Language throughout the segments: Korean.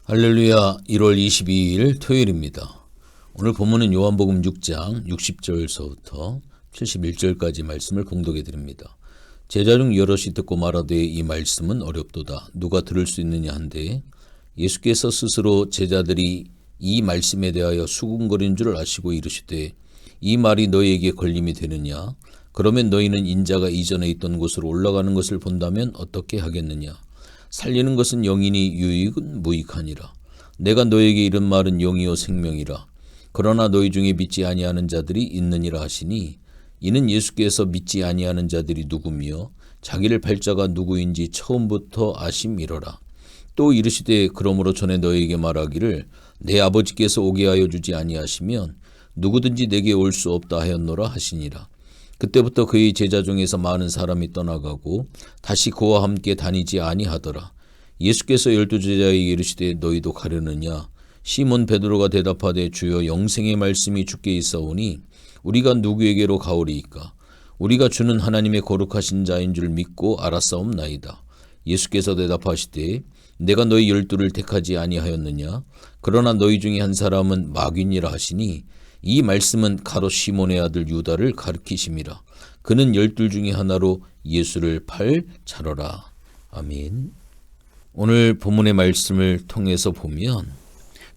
할렐루야. 1월 22일 토요일입니다. 오늘 본문은 요한복음 6장 60절서부터 71절까지 말씀을 공독해 드립니다. 제자 중 여럿이 듣고 말하되 이 말씀은 어렵도다. 누가 들을 수 있느냐 한데 예수께서 스스로 제자들이 이 말씀에 대하여 수군거리는 줄 아시고 이르시되 이 말이 너희에게 걸림이 되느냐? 그러면 너희는 인자가 이전에 있던 곳으로 올라가는 것을 본다면 어떻게 하겠느냐? 살리는 것은 영이니 유익은 무익하니라. 내가 너에게 이른 말은 영이요 생명이라. 그러나 너희 중에 믿지 아니하는 자들이 있느니라 하시니 이는 예수께서 믿지 아니하는 자들이 누구며 자기를 팔자가 누구인지 처음부터 아심이로라. 또 이르시되 그러므로 전에 너희에게 말하기를 내 아버지께서 오게 하여 주지 아니하시면 누구든지 내게 올 수 없다 하였노라 하시니라. 그때부터 그의 제자 중에서 많은 사람이 떠나가고 다시 그와 함께 다니지 아니하더라. 예수께서 12제자에게 이르시되 너희도 가려느냐? 시몬 베드로가 대답하되 주여 영생의 말씀이 주께 있사오니 우리가 누구에게로 가오리이까? 우리가 주는 하나님의 거룩하신 자인 줄 믿고 알았사옵나이다. 예수께서 대답하시되 내가 너희 12를 택하지 아니하였느냐? 그러나 너희 중에 한 사람은 마귀니라 하시니 이 말씀은 가롯 시몬의 아들 유다를 가리키심이라. 그는 12 중에 하나로 예수를 팔 자로라. 아멘. 오늘 본문의 말씀을 통해서 보면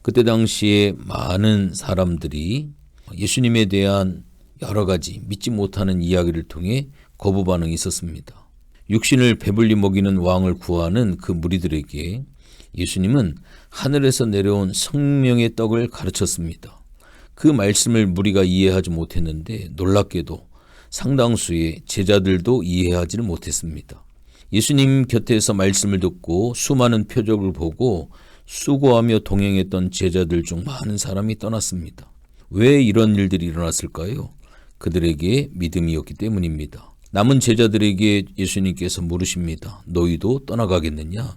그때 당시에 많은 사람들이 예수님에 대한 여러 가지 믿지 못하는 이야기를 통해 거부 반응이 있었습니다. 육신을 배불리 먹이는 왕을 구하는 그 무리들에게 예수님은 하늘에서 내려온 성령의 떡을 가르쳤습니다. 그 말씀을 무리가 이해하지 못했는데 놀랍게도 상당수의 제자들도 이해하지를 못했습니다. 예수님 곁에서 말씀을 듣고 수많은 표적을 보고 수고하며 동행했던 제자들 중 많은 사람이 떠났습니다. 왜 이런 일들이 일어났을까요? 그들에게 믿음이었기 때문입니다. 남은 제자들에게 예수님께서 물으십니다. 너희도 떠나가겠느냐?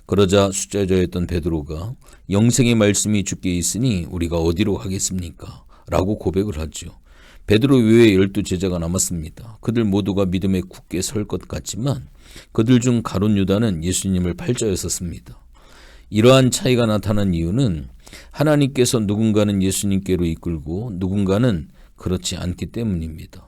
그러자 숫자저였던 베드로가 영생의 말씀이 주께 있으니 우리가 어디로 가겠습니까? 라고 고백을 하죠. 베드로 외에 12제자가 남았습니다. 그들 모두가 믿음에 굳게 설 것 같지만 그들 중 가룟 유다는 예수님을 팔자였었습니다. 이러한 차이가 나타난 이유는 하나님께서 누군가는 예수님께로 이끌고 누군가는 그렇지 않기 때문입니다.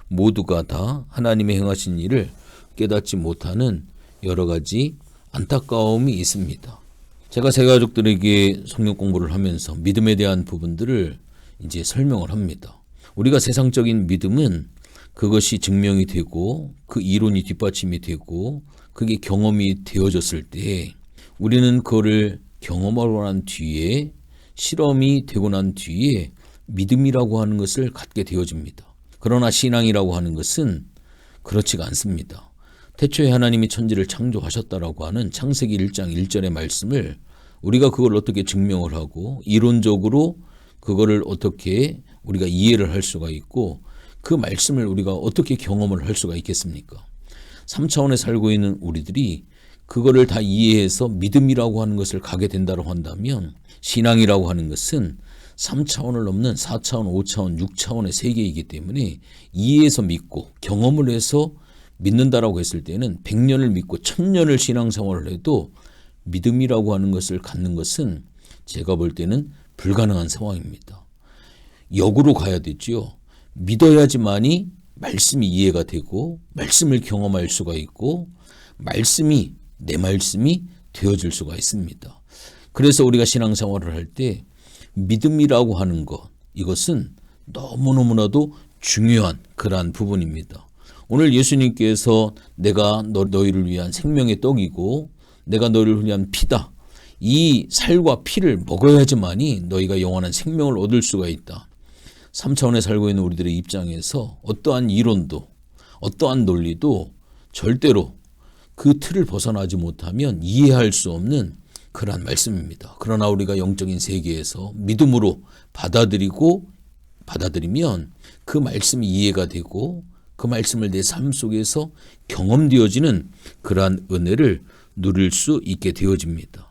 모두가 다 하나님의 행하신 일을 깨닫지 못하는 여러 가지 안타까움이 있습니다. 제가 제 가족들에게 성경 공부를 하면서 믿음에 대한 부분들을 이제 설명을 합니다. 우리가 세상적인 믿음은 그것이 증명이 되고 그 이론이 뒷받침이 되고 그게 경험이 되어졌을 때 우리는 그거를 경험하고 난 뒤에 실험이 되고 난 뒤에 믿음이라고 하는 것을 갖게 되어집니다. 그러나 신앙이라고 하는 것은 그렇지가 않습니다. 태초에 하나님이 천지를 창조하셨다라고 하는 창세기 1장 1절의 말씀을 우리가 그걸 어떻게 증명을 하고 이론적으로 그거를 어떻게 우리가 이해를 할 수가 있고 그 말씀을 우리가 어떻게 경험을 할 수가 있겠습니까? 3차원에 살고 있는 우리들이 그거를 다 이해해서 믿음이라고 하는 것을 가게 된다고 한다면 신앙이라고 하는 것은 3차원을 넘는 4차원, 5차원, 6차원의 세계이기 때문에 이해해서 믿고 경험을 해서 믿는다라고 했을 때는 100년을 믿고 1000년을 신앙생활을 해도 믿음이라고 하는 것을 갖는 것은 제가 볼 때는 불가능한 상황입니다. 역으로 가야 되지요. 믿어야지만이 말씀이 이해가 되고 말씀을 경험할 수가 있고 내 말씀이 되어질 수가 있습니다. 그래서 우리가 신앙생활을 할 때 믿음이라고 하는 것, 이것은 너무너무나도 중요한 그러한 부분입니다. 오늘 예수님께서 내가 너희를 위한 생명의 떡이고 내가 너희를 위한 피다. 이 살과 피를 먹어야지만이 너희가 영원한 생명을 얻을 수가 있다. 3차원에 살고 있는 우리들의 입장에서 어떠한 이론도 어떠한 논리도 절대로 그 틀을 벗어나지 못하면 이해할 수 없는 그러한 말씀입니다. 그러나 우리가 영적인 세계에서 믿음으로 받아들이면 그 말씀이 이해가 되고 그 말씀을 내 삶 속에서 경험되어지는 그러한 은혜를 누릴 수 있게 되어집니다.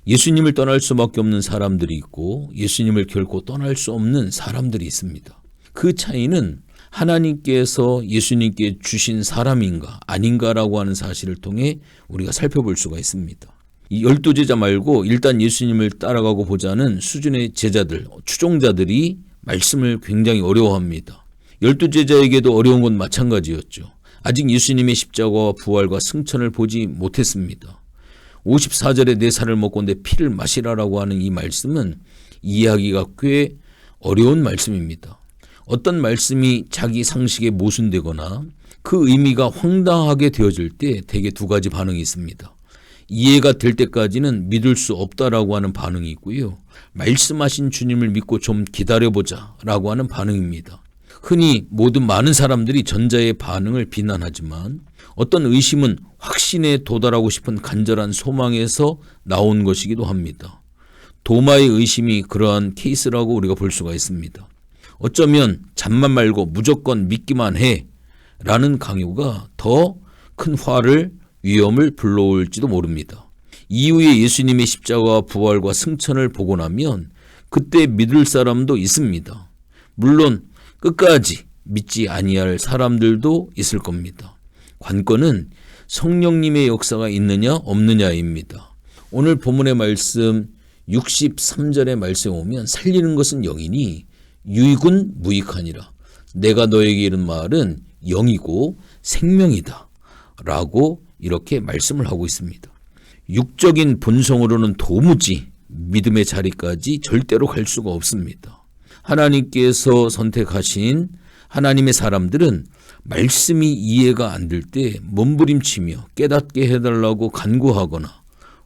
예수님을 떠날 수밖에 없는 사람들이 있고 예수님을 결코 떠날 수 없는 사람들이 있습니다. 그 차이는 하나님께서 예수님께 주신 사람인가 아닌가라고 하는 사실을 통해 우리가 살펴볼 수가 있습니다. 이 12제자 말고 일단 예수님을 따라가고 보자는 수준의 제자들, 추종자들이 말씀을 굉장히 어려워합니다. 12제자에게도 어려운 건 마찬가지였죠. 아직 예수님의 십자가와 부활과 승천을 보지 못했습니다. 54절에 내 살을 먹고 내 피를 마시라라고 하는 이 말씀은 이해하기가 꽤 어려운 말씀입니다. 어떤 말씀이 자기 상식에 모순되거나 그 의미가 황당하게 되어질 때 대개 두 가지 반응이 있습니다. 이해가 될 때까지는 믿을 수 없다라고 하는 반응이 있고요. 말씀하신 주님을 믿고 좀 기다려보자 라고 하는 반응입니다. 흔히 모든 많은 사람들이 전자의 반응을 비난하지만 어떤 의심은 확신에 도달하고 싶은 간절한 소망에서 나온 것이기도 합니다. 도마의 의심이 그러한 케이스라고 우리가 볼 수가 있습니다. 어쩌면 잠만 말고 무조건 믿기만 해 라는 강요가 더 큰 화를 위험을 불러올지도 모릅니다. 이후에 예수님의 십자가와 부활과 승천을 보고 나면 그때 믿을 사람도 있습니다. 물론 끝까지 믿지 아니할 사람들도 있을 겁니다. 관건은 성령님의 역사가 있느냐 없느냐입니다. 오늘 본문의 말씀 63절의 말씀에 오면 살리는 것은 영이니 유익은 무익하니라. 내가 너에게 이른 말은 영이고 생명이다 라고 이렇게 말씀을 하고 있습니다. 육적인 본성으로는 도무지 믿음의 자리까지 절대로 갈 수가 없습니다. 하나님께서 선택하신 하나님의 사람들은 말씀이 이해가 안 될 때 몸부림치며 깨닫게 해달라고 간구하거나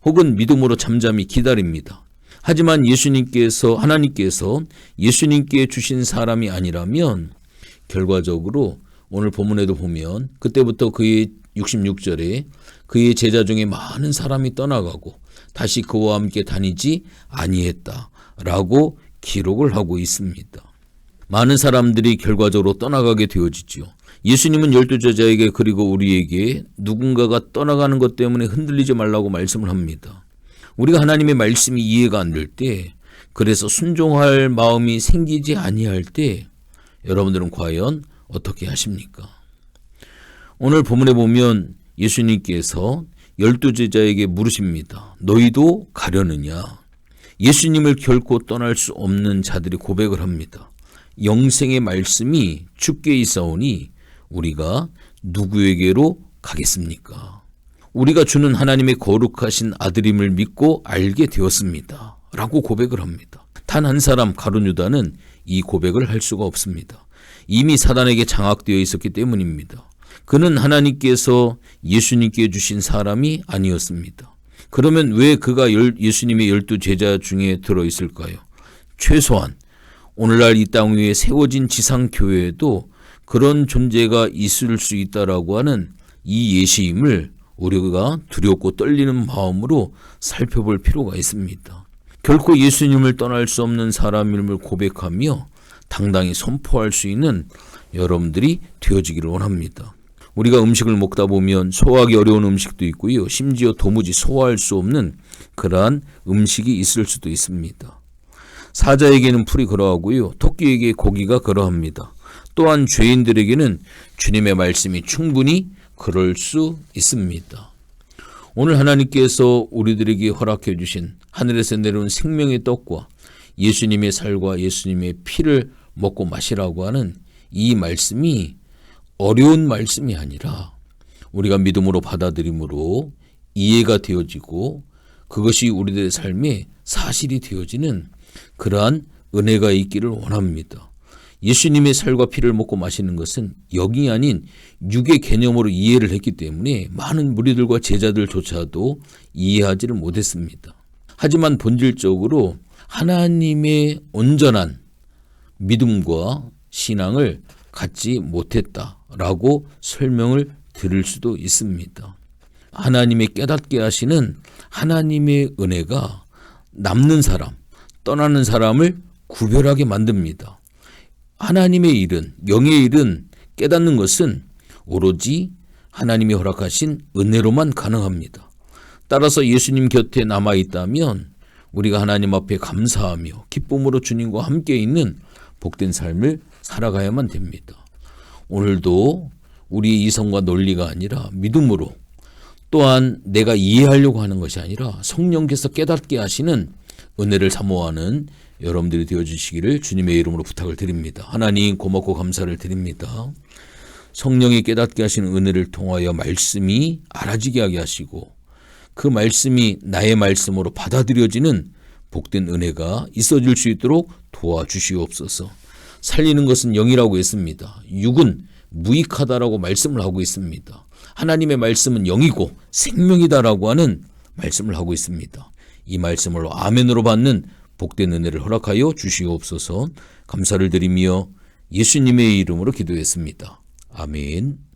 혹은 믿음으로 잠잠히 기다립니다. 하지만 하나님께서 예수님께 주신 사람이 아니라면 결과적으로 오늘 본문에도 보면 그때부터 그의 66절에 그의 제자 중에 많은 사람이 떠나가고 다시 그와 함께 다니지 아니했다라고 기록을 하고 있습니다. 많은 사람들이 결과적으로 떠나가게 되어지죠. 예수님은 12제자에게 그리고 우리에게 누군가가 떠나가는 것 때문에 흔들리지 말라고 말씀을 합니다. 우리가 하나님의 말씀이 이해가 안 될 때, 그래서 순종할 마음이 생기지 아니할 때 여러분들은 과연 어떻게 하십니까? 오늘 본문에 보면 예수님께서 12제자에게 물으십니다. 너희도 가려느냐? 예수님을 결코 떠날 수 없는 자들이 고백을 합니다. 영생의 말씀이 주께 있사오니 우리가 누구에게로 가겠습니까? 우리가 주는 하나님의 거룩하신 아들임을 믿고 알게 되었습니다. 라고 고백을 합니다. 단 한 사람 가룟 유다는 이 고백을 할 수가 없습니다. 이미 사단에게 장악되어 있었기 때문입니다. 그는 하나님께서 예수님께 주신 사람이 아니었습니다. 그러면 왜 그가 예수님의 12제자 중에 들어있을까요? 최소한 오늘날 이 땅 위에 세워진 지상교회에도 그런 존재가 있을 수 있다라고 하는 이 예시임을 우리가 두렵고 떨리는 마음으로 살펴볼 필요가 있습니다. 결코 예수님을 떠날 수 없는 사람임을 고백하며 당당히 선포할 수 있는 여러분들이 되어지기를 원합니다. 우리가 음식을 먹다 보면 소화하기 어려운 음식도 있고요. 심지어 도무지 소화할 수 없는 그러한 음식이 있을 수도 있습니다. 사자에게는 풀이 그러하고요. 토끼에게 고기가 그러합니다. 또한 죄인들에게는 주님의 말씀이 충분히 그럴 수 있습니다. 오늘 하나님께서 우리들에게 허락해 주신 하늘에서 내려온 생명의 떡과 예수님의 살과 예수님의 피를 먹고 마시라고 하는 이 말씀이 어려운 말씀이 아니라 우리가 믿음으로 받아들임으로 이해가 되어지고 그것이 우리들의 삶에 사실이 되어지는 그러한 은혜가 있기를 원합니다. 예수님의 살과 피를 먹고 마시는 것은 영이 아닌 육의 개념으로 이해를 했기 때문에 많은 무리들과 제자들조차도 이해하지를 못했습니다. 하지만 본질적으로 하나님의 온전한 믿음과 신앙을 갖지 못했다라고 설명을 드릴 수도 있습니다. 하나님의 깨닫게 하시는 하나님의 은혜가 남는 사람, 떠나는 사람을 구별하게 만듭니다. 하나님의 일은, 영의 일은 깨닫는 것은 오로지 하나님이 허락하신 은혜로만 가능합니다. 따라서 예수님 곁에 남아있다면 우리가 하나님 앞에 감사하며 기쁨으로 주님과 함께 있는 복된 삶을 살아가야만 됩니다. 오늘도 우리의 이성과 논리가 아니라 믿음으로 또한 내가 이해하려고 하는 것이 아니라 성령께서 깨닫게 하시는 은혜를 사모하는 여러분들이 되어주시기를 주님의 이름으로 부탁을 드립니다. 하나님 고맙고 감사를 드립니다. 성령이 깨닫게 하시는 은혜를 통하여 말씀이 알아지게 하게 하시고 그 말씀이 나의 말씀으로 받아들여지는 복된 은혜가 있어질 수 있도록 도와주시옵소서. 살리는 것은 영이라고 했습니다. 육은 무익하다라고 말씀을 하고 있습니다. 하나님의 말씀은 영이고 생명이다라고 하는 말씀을 하고 있습니다. 이 말씀을 아멘으로 받는 복된 은혜를 허락하여 주시옵소서. 감사를 드리며 예수님의 이름으로 기도했습니다. 아멘.